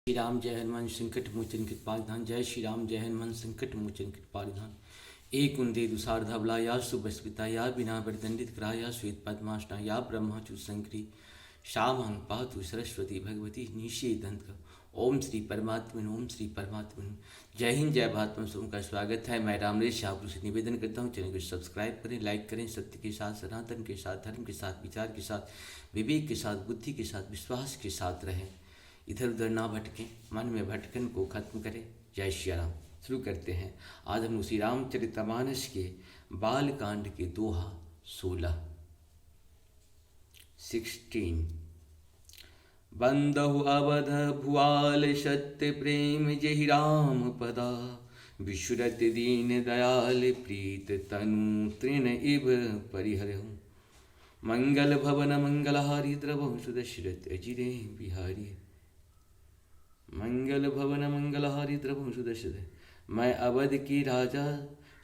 श्री राम जय हनुमान संकट मोचन कृपालधान। जय श्री राम जय हनुमान संकट मोचन कृपालधान। एक उन्दे दुसार धवला या सुबस्मिता या बिना बरदंडित करा या श्वेत पद्मासना या ब्रह्माचु संकरी श्यामं पातु सरस्वती भगवती निशे दंत। ओम श्री परमात्मन ओम श्री परमात्मन। जय हिंद जय भारत में सबका स्वागत है। मैं रामरेश शाहपुर से निवेदन करता हूँ, चैनल को सब्सक्राइब करें, लाइक करें। सत्य के साथ, सनातन के साथ, धर्म के साथ, विचार के साथ, विवेक के साथ, बुद्धि के साथ, विश्वास के साथ रहें। इधर उधर ना भटकें, मन में भटकन को खत्म करें। जय श्री राम। शुरू करते हैं। आज हम श्री रामचरितमानस के बाल कांड के दोहा 16 बंदहु अवध भुआल सत्य प्रेम जहि राम पदा विशुरत दीन दयाल प्रीत तनु तृण इव परिहरहु मंगल भवन मंगलहारी द्रवहु सुदशरथ अजिरे बिहारी मंगल भवन मंगलहारी द्रवहु सुदशरथ। मैं अवध के राजा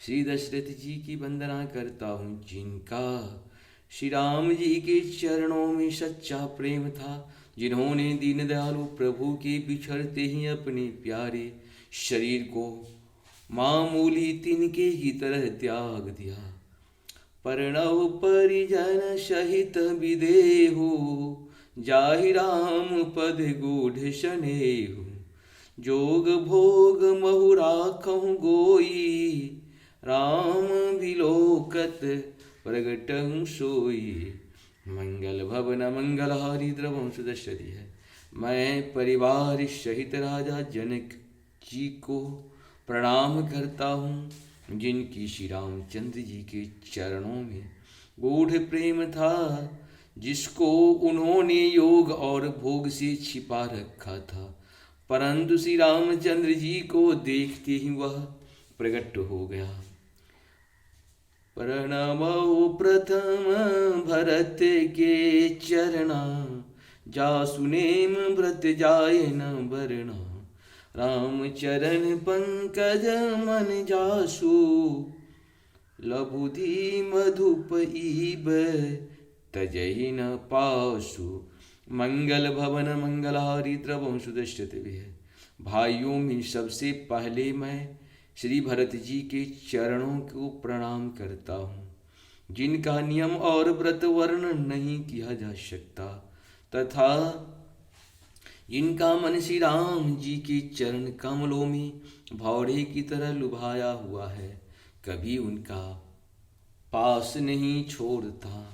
श्री दशरथ जी की वंदना करता हूँ, जिनका श्री राम जी के चरणों में सच्चा प्रेम था, जिन्होंने दीन दयालु प्रभु के बिछड़ते ही अपने प्यारे शरीर को मामूली तिनके की तरह त्याग दिया। प्रणव परिजन सहित विदेहु जाहि राम पद गूढ़ शनेहु जोग भोग महु राखहु गोई राम विलोकत प्रगटहु सोई मंगल भवन मंगलहारी द्रवहु सुदशरथ है। मैं परिवार सहित राजा जनक जी को प्रणाम करता हूँ, जिनकी श्री रामचंद्र जी के चरणों में गूढ़ प्रेम था, जिसको उन्होंने योग और भोग से छिपा रखा था, परंतु श्री रामचंद्र जी को देखते ही वह प्रकट हो गया। प्रणमो प्रथम भरत के चरणा जासु नेम व्रत जाय न बरना राम चरण पंकज मन जासु लबुधि मधुप ईब तजहि न पासु मंगल भवन मंगलहारी द्रवहु सुदशरथ है। भाइयों में सबसे पहले मैं श्री भरत जी के चरणों को प्रणाम करता हूँ, जिनका नियम और व्रत वर्णन नहीं किया जा सकता, तथा जिनका मन श्री राम जी के चरण कमलों में भौरे की तरह लुभाया हुआ है, कभी उनका पास नहीं छोड़ता।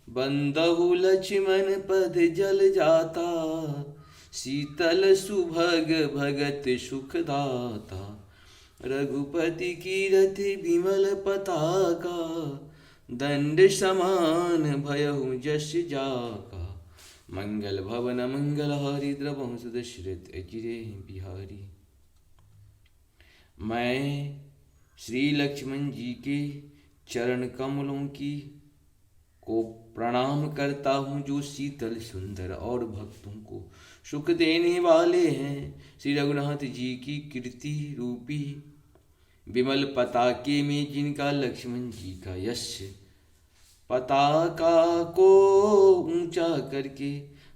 बंदहु लक्ष्मण पद जल जाता शीतल सुभग भगत सुखदाता रघुपति कीरत विमल पताका दंड समान भयहु जस जाका मंगल भवन मंगलहारी द्रवहु सुदशरथ अजिरे बिहारी। मैं श्री लक्ष्मण जी के चरण कमलों की को प्रणाम करता हूँ, जो शीतल सुंदर और भक्तों को सुख देने वाले हैं। श्री रघुनाथ जी की कीर्ति रूपी विमल पताके में जिनका लक्ष्मण जी का यश पताका को ऊंचा करके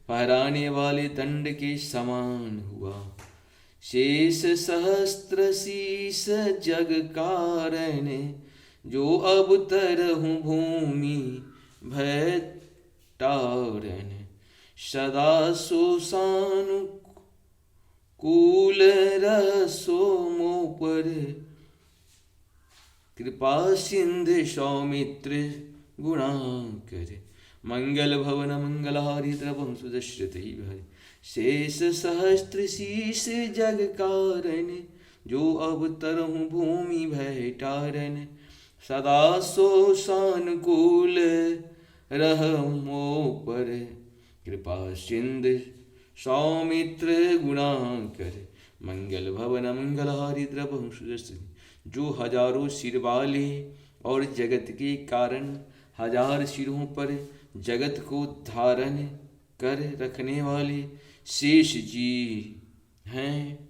फहराने वाले दंड के समान हुआ। शेष सहस्त्र शीस जग कारण जो अब तरहु भूमि भय तारण सदा सोसानु कूल रसो मो पर कृपा सिंधु सौमित्र गुणाकर मंगल भवन मंगलहारी द्रवहु सुदशरथ है। शेष सहस्त्र शीस जग कारण जो अब तरहु भूमि भय तारण सदा सो सानुकूल रहमो पर कृपा सिंधु सौमित्र गुणाकर मंगल भवन मंगलहारी द्रवहु सुदशरथ जो हजारों सिर वाले और जगत के कारण हजार सिरों पर जगत को धारण कर रखने वाले शेष जी हैं,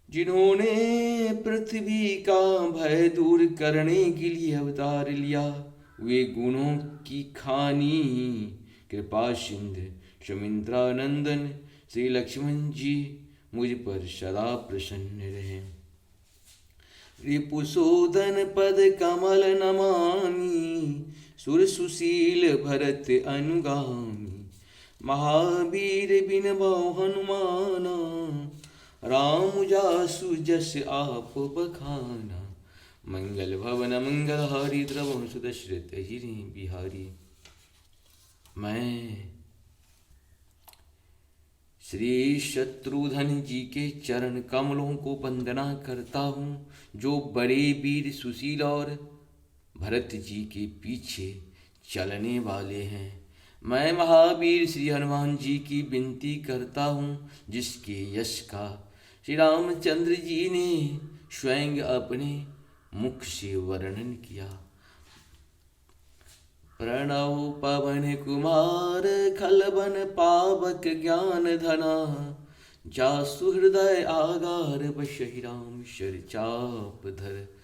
जिन्होंने पृथ्वी का भय दूर करने के लिए अवतार लिया। वे गुणों की खानी कृपा सिंधु शमिंद्रानंदन श्री लक्ष्मण जी मुझ पर सदा प्रसन्न रहे। रिपुसूदन पद कमल नमामि, सुर सुशील भरत अनुगामी। महावीर बिन भाव हनुमाना, राम जासु जस आप बखाना। मंगल भवन मंगल हारी, द्रवहुं सुदशरथ अजिर बिहारी। मैं श्री शत्रुघ्न जी के चरण कमलों को वंदना करता हूँ, जो बड़े वीर सुशील और भरत जी के पीछे चलने वाले हैं। मैं महावीर श्री हनुमान जी की विनती करता हूँ, जिसके यश का श्री रामचंद्र जी ने स्वयं अपने मुख से वर्णन किया। प्रणव पवन कुमार, खलबन पावक ज्ञान धना। जासु हृदय आगार, बसहि राम शर चाप धर।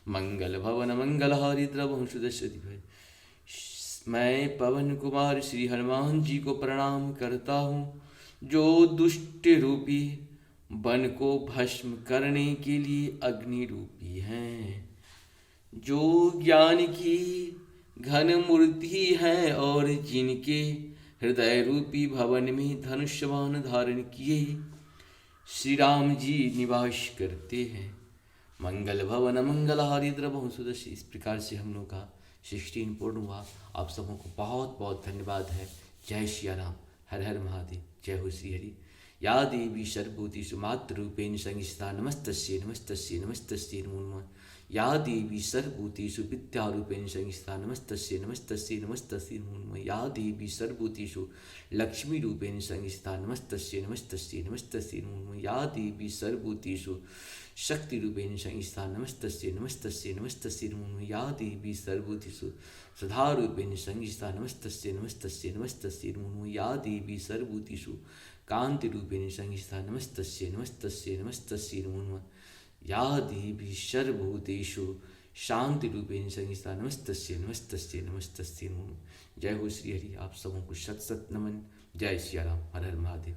मंगल भवन मंगल हारी, द्रवहुं सुदशरथ भय। मैं पवन कुमार श्री हनुमान जी को प्रणाम करता हूँ, जो दुष्ट रूपी वन को भस्म करने के लिए अग्नि रूपी हैं, जो ज्ञान की घन मूर्ति है और जिनके हृदय रूपी भवन में धनुष्यबाण धारण किए श्री राम जी निवास करते हैं। मंगल भवन मंगलहारी, द्रवहुं सुदर्शन। इस प्रकार से हम लोग का 16 पूर्ण हुआ। आप सबों को बहुत बहुत धन्यवाद है। जय श्री राम, हर हर महादेव, जय हो श्री हरि। या देवी सर्वभूतेषु मातृरूपेण संस्थिता, नमस्तस्यै नमस्तस्यै नमस्तस्यै नमो नमः। या देवी सर्वभूतेषु विद्यारूपेण संस्थिता, नमस्तस्यै नमस्तस्यै नमस्तस्यै नमो नमः। या देवी सर्वभूतेषु लक्ष्मीरूपेण संस्थिता, नमस्तस्यै नमस्तस्यै नमस्तस्यै नमो नमः। या देवी सर्वभूतेषु शक्तिरूपेण संस्थिता, नमस्तस्यै नमस्तस्यै नमस्तस्यै नमो नमः। या देवी सर्वभूतेषु सुधारूपेण संस्थिता, नमस्तस्यै नमस्तस्यै नमस्तस्यै नमो नमः। या देवी सर्वभूतेषु कांतिरूपेण संस्थिता, नमस्तस्यै नमस्तस्यै नमस्तस्यै नमो नमः। या देवी सर्वभूतेषु शांतिरूपेण संस्थिता, नमस्तस्यै नमस्तस्यै नमस्तस्यै नमो नमः। जय हो श्री हरि। आप सबों को शत शत नमन। जय श्री राम, हर हर महादेव।